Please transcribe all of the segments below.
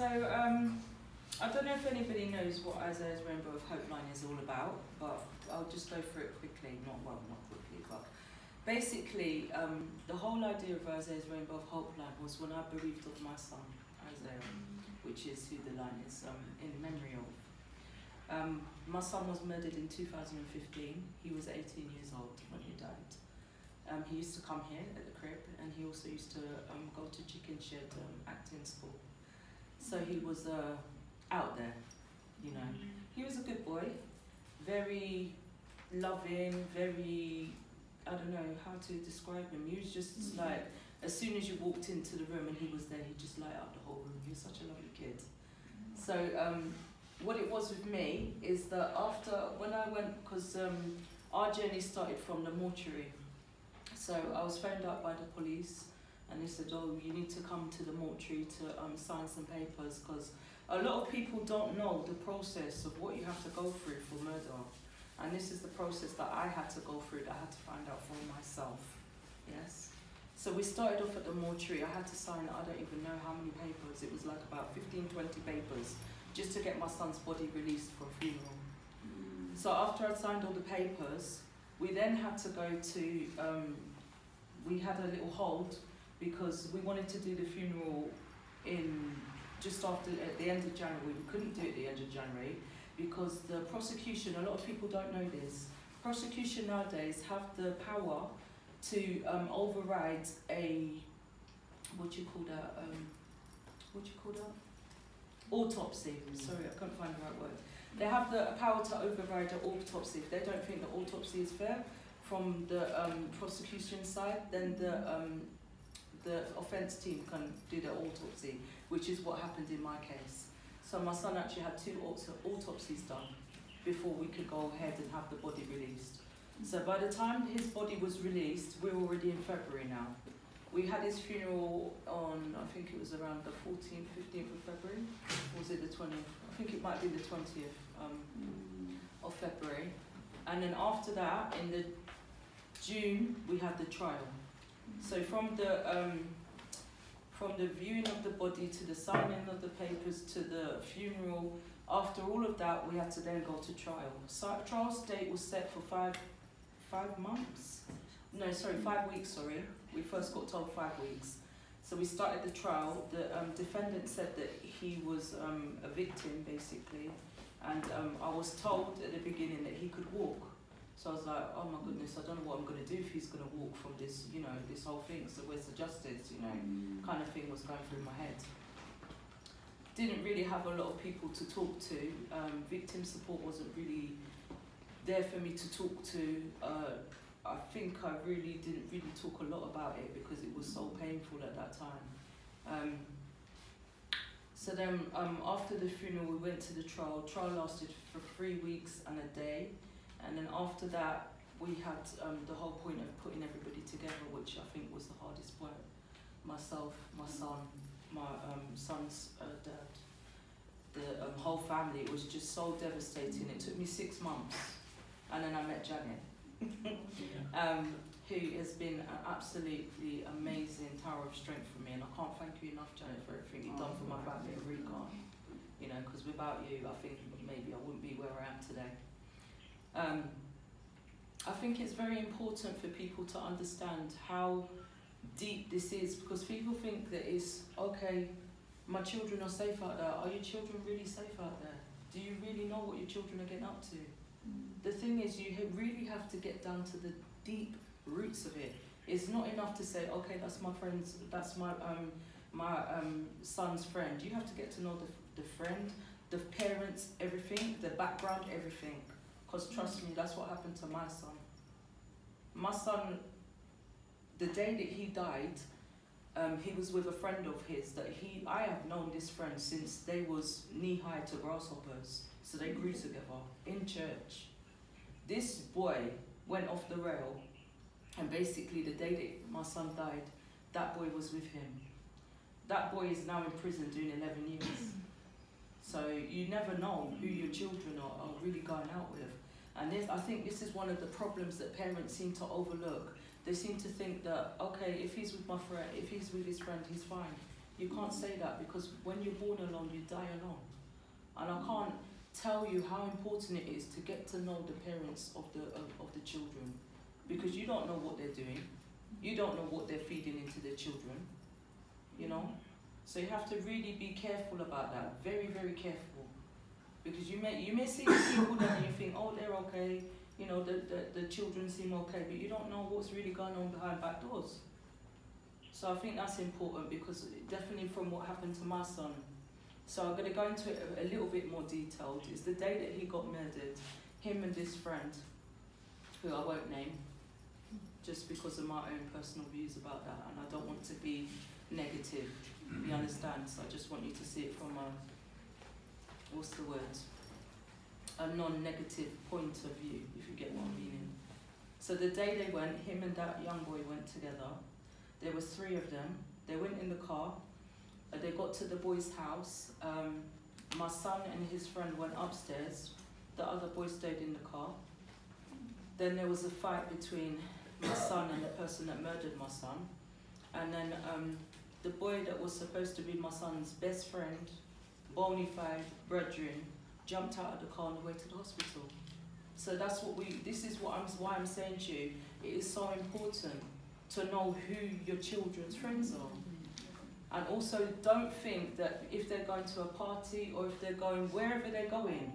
So, I don't know if anybody knows what Isaiah's Rainbow of Hope line is all about, but I'll just go through it quickly. Not quickly, but basically, the whole idea of Isaiah's Rainbow of Hope line was when I bereaved of my son, Isaiah, which is who the line is in memory of. My son was murdered in 2015. He was 18 years old when he died. He used to come here at the crib, and he also used to go to Chicken Shed acting school. So he was out there, you know. He was a good boy, very loving, very, I don't know how to describe him. He was just like, as soon as you walked into the room and he was there, he just light up the whole room. He was such a lovely kid. So what it was with me is that after, when I went, because our journey started from the mortuary. So I was phoned up by the police, and they said, oh, you need to come to the mortuary to sign some papers, because a lot of people don't know the process of what you have to go through for murder. And this is the process that I had to go through, that I had to find out for myself. Yes? So we started off at the mortuary. I had to sign, I don't even know how many papers. It was like about 15, 20 papers, just to get my son's body released for a funeral. So after I'd signed all the papers, we then had to go to, we had a little hold, because we wanted to do the funeral in just after, at the end of January. We couldn't do it at the end of January because the prosecution, a lot of people don't know this, prosecution nowadays have the power to override a, autopsy. Sorry, I couldn't find the right word. They have the power to override an autopsy. If they don't think the autopsy is fair from the prosecution side, then the offence team can do the autopsy, which is what happened in my case. So my son actually had 2 autopsies done before we could go ahead and have the body released. So by the time his body was released, we're already in February now. We had his funeral on, I think it was around the 14th, 15th of February, or was it the 20th? I think it might be the 20th of February. And then after that, in the June, we had the trial. So from the viewing of the body to the signing of the papers to the funeral, after all of that, we had to then go to trial. So trial date was set for 5 months. No, sorry, 5 weeks. Sorry, we first got told 5 weeks. So we started the trial. The defendant said that he was a victim, basically, and I was told at the beginning that he could walk. So I was like, oh my goodness, I don't know what I'm going to do if he's going to walk from this, you know, this whole thing. So where's the justice, you know, kind of thing was going through my head. Didn't really have a lot of people to talk to. Victim support wasn't really there for me to talk to. I think I really didn't really talk a lot about it because it was so painful at that time. So then after the funeral, we went to the trial. Trial lasted for 3 weeks and a day. And then after that, we had the whole point of putting everybody together, which I think was the hardest part. Myself, my son, my son's dad, the whole family. It was just so devastating. It took me 6 months. And then I met Janet, who has been an absolutely amazing tower of strength for me. And I can't thank you enough, Janet, for everything you've done for my family. I really can't. You know, because without you, I think maybe I wouldn't be where I am today. I think it's very important for people to understand how deep this is, because people think that it's, okay, my children are safe out there. Are your children really safe out there? Do you really know what your children are getting up to? The thing is, you really have to get down to the deep roots of it. It's not enough to say, okay, that's my friend's, that's my son's friend. You have to get to know the friend, the parents, everything, the background, everything. Because trust me, that's what happened to my son. My son, the day that he died, he was with a friend of his that I have known this friend since they was knee-high to grasshoppers. So they grew together in church. This boy went off the rail, and basically the day that my son died, that boy was with him. That boy is now in prison doing 11 years. So you never know who your children are really going out with. And I think this is one of the problems that parents seem to overlook. They seem to think that, okay, if he's with my friend, if he's with his friend, he's fine. You can't say that, because when you're born alone, you die alone. And I can't tell you how important it is to get to know the parents of the children, because you don't know what they're doing. You don't know what they're feeding into their children, you know? So you have to really be careful about that, very, very careful. Because you may see people there and you think, oh, they're okay, you know, the children seem okay, but you don't know what's really going on behind back doors. So I think that's important, because definitely from what happened to my son. So I'm going to go into it a little bit more detailed. It's the day that he got murdered, him and this friend, who I won't name, just because of my own personal views about that, and I don't want to be negative, you understand? So I just want you to see it from a, what's the word? A non-negative point of view, if you get what I'm meaning. So the day they went, him and that young boy went together. There was 3 of them. They went in the car. They got to the boy's house. My son and his friend went upstairs. The other boy stayed in the car. Then there was a fight between my son and the person that murdered my son. And then the boy that was supposed to be my son's best friend, bona fide brethren, jumped out of the car on the way to the hospital. So that's what this is why I'm saying to you, it is so important to know who your children's friends are. And also don't think that if they're going to a party or if they're going wherever they're going,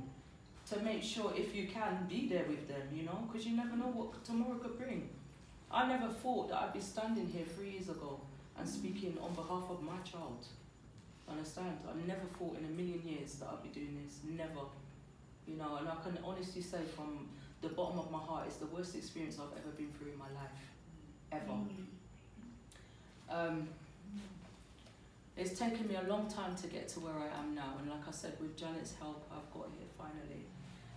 to make sure, if you can, be there with them, you know, because you never know what tomorrow could bring. I never thought that I'd be standing here 3 years ago and speaking on behalf of my child. Understand? I never thought in a million years that I'd be doing this. Never. You know, and I can honestly say from the bottom of my heart, it's the worst experience I've ever been through in my life. Ever. It's taken me a long time to get to where I am now, and like I said, with Janet's help, I've got here finally.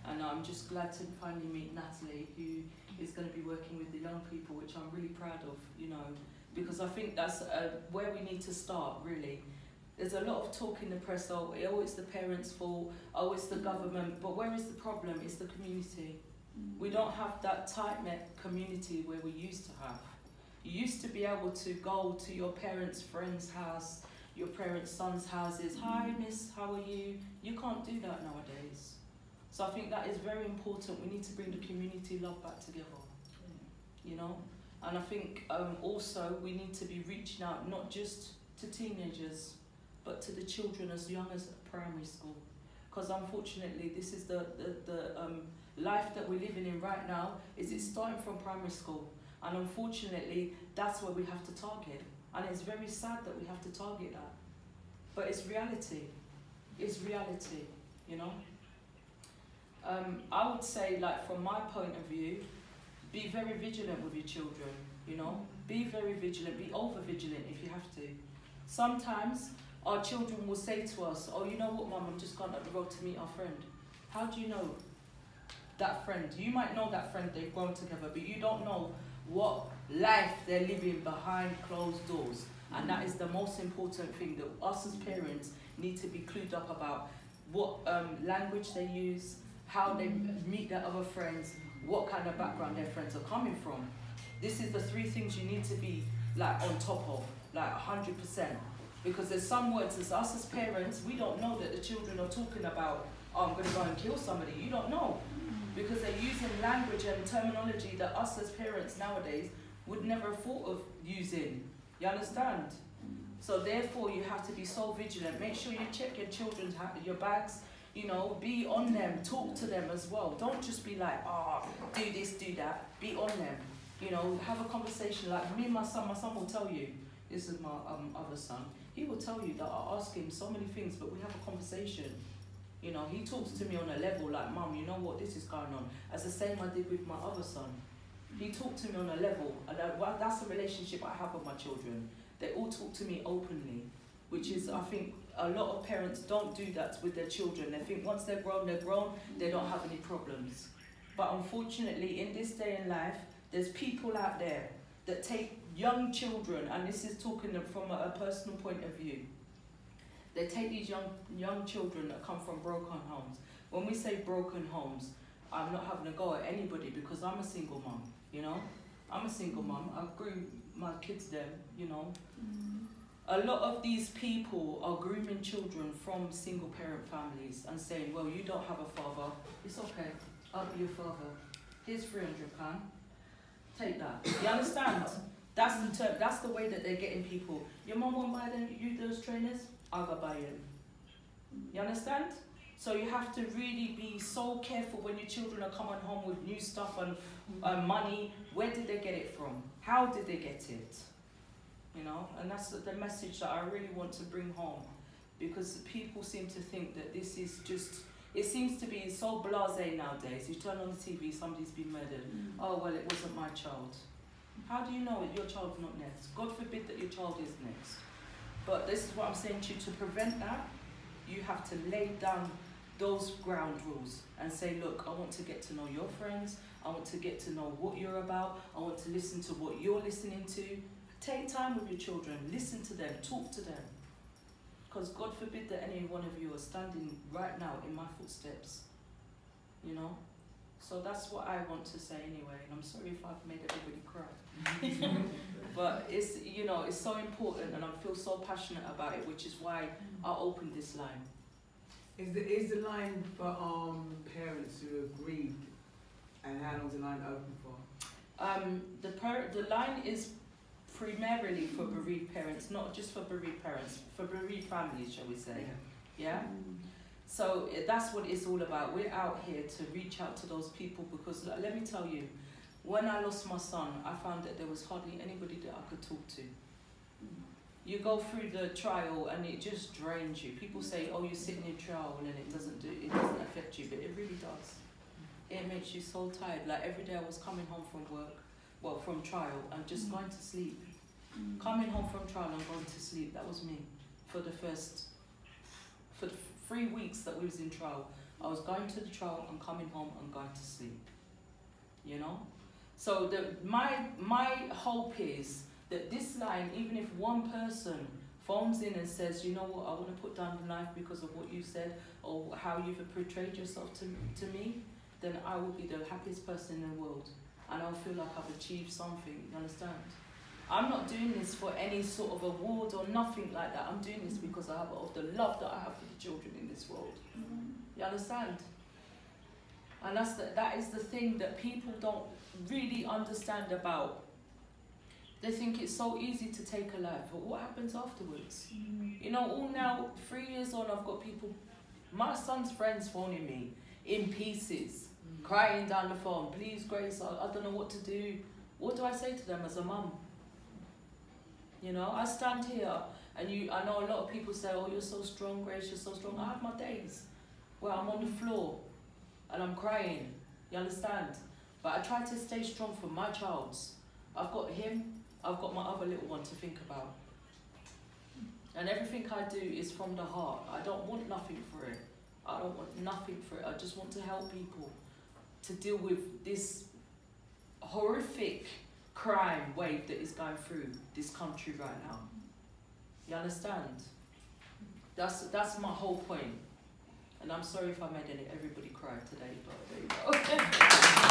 And I'm just glad to finally meet Natalie, who is going to be working with the young people, which I'm really proud of, you know, because I think that's where we need to start, really. There's a lot of talk in the press, oh, it's the parents' fault, oh, it's the government, but where is the problem? It's the community. We don't have that tight-knit community where we used to have. You used to be able to go to your parents' friend's house, your parents' sons' houses. Hi, miss, how are you? You can't do that nowadays. So I think that is very important. We need to bring the community love back together, you know? And I think also we need to be reaching out not just to teenagers, but to the children as young as primary school. Because unfortunately, this is the life that we're living in right now, is it's starting from primary school. And unfortunately, that's where we have to target. And it's very sad that we have to target that. But it's reality. It's reality, you know? I would say, like, from my point of view, be very vigilant with your children, you know? Be very vigilant, be over-vigilant if you have to. Sometimes our children will say to us, oh, you know what, Mum, I'm just gone up the road to meet our friend. How do you know that friend? You might know that friend, they've grown together, but you don't know what life they're living behind closed doors. And that is the most important thing, that us as parents need to be clued up about what language they use, how they meet their other friends, what kind of background their friends are coming from. This is the 3 things you need to be like on top of, like 100%. Because there's some words as us as parents, we don't know that the children are talking about, oh, I'm gonna go and kill somebody. You don't know. Because they're using language and terminology that us as parents nowadays would never have thought of using. You understand? So therefore you have to be so vigilant. Make sure you check your children's your bags, you know, be on them, talk to them as well. Don't just be like, oh, do this, do that. Be on them. You know, have a conversation. Like me and my son will tell you, this is my other son, he will tell you that I ask him so many things, but we have a conversation. You know, he talks to me on a level like, Mum, you know what, this is going on. As the same I did with my other son. He talked to me on a level, and that's the relationship I have with my children. They all talk to me openly, which is, I think, a lot of parents don't do that with their children. They think once they're grown, they don't have any problems. But unfortunately, in this day and life, there's people out there that take young children, and this is talking from a personal point of view. They take these young children that come from broken homes. When we say broken homes, I'm not having a go at anybody because I'm a single mum, you know? I'm a single mum. I grew my kids there, you know? A lot of these people are grooming children from single parent families and saying, well, you don't have a father, it's okay, I'll be your father. Here's £300, take that. You understand? That's the term, that's the way that they're getting people. Your mum won't buy you those trainers, I'll go buy you. You understand? So you have to really be so careful when your children are coming home with new stuff and money. Where did they get it from? How did they get it? You know, and that's the message that I really want to bring home, because people seem to think that this is just, it seems to be so blasé nowadays. You turn on the TV, somebody's been murdered. Oh, well, it wasn't my child. How do you know your child's not next? God forbid that your child is next. But this is what I'm saying to you, to prevent that, you have to lay down those ground rules and say, look, I want to get to know your friends, I want to get to know what you're about, I want to listen to what you're listening to. Take time with your children, listen to them, talk to them. Because God forbid that any one of you are standing right now in my footsteps, you know? So that's what I want to say anyway, and I'm sorry if I've made everybody cry. But it's, you know, it's so important, and I feel so passionate about it, which is why I opened this line. Is the line for parents who are grieved, and how long's the line open for? The line is primarily for bereaved parents, not just for bereaved parents, for bereaved families, shall we say. Yeah? So that's what it's all about. We're out here to reach out to those people, because let me tell you, when I lost my son, I found that there was hardly anybody that I could talk to. You go through the trial and it just drains you. People say, oh, you're sitting in trial and it doesn't affect you, but it really does. It makes you so tired. Like every day I was coming home from work, well, from trial, and just going to sleep. Coming home from trial and going to sleep, that was me. For the 3 weeks that we was in trial, I was going to the trial and coming home and going to sleep. You know? So my hope is that this line, even if one person phones in and says, you know what, I want to put down the knife because of what you said or how you've portrayed yourself to me, then I will be the happiest person in the world. And I'll feel like I've achieved something, you understand? I'm not doing this for any sort of award or nothing like that. I'm doing this because of the love that I have for the children in this world. You understand? And that is the thing that people don't really understand about. They think it's so easy to take a life, but what happens afterwards? You know, all now, 3 years on, I've got people, my son's friends phoning me in pieces, crying down the phone, please Grace, I don't know what to do. What do I say to them as a mum? You know, I stand here and I know a lot of people say, oh, you're so strong, Grace, you're so strong. I have my days where I'm on the floor and I'm crying, you understand? But I try to stay strong for my child's. I've got him, I've got my other little one to think about. And everything I do is from the heart. I don't want nothing for it. I don't want nothing for it. I just want to help people to deal with this horrific crime wave that is going through this country right now. You understand? That's my whole point. And I'm sorry if I made everybody cry today, but there you go.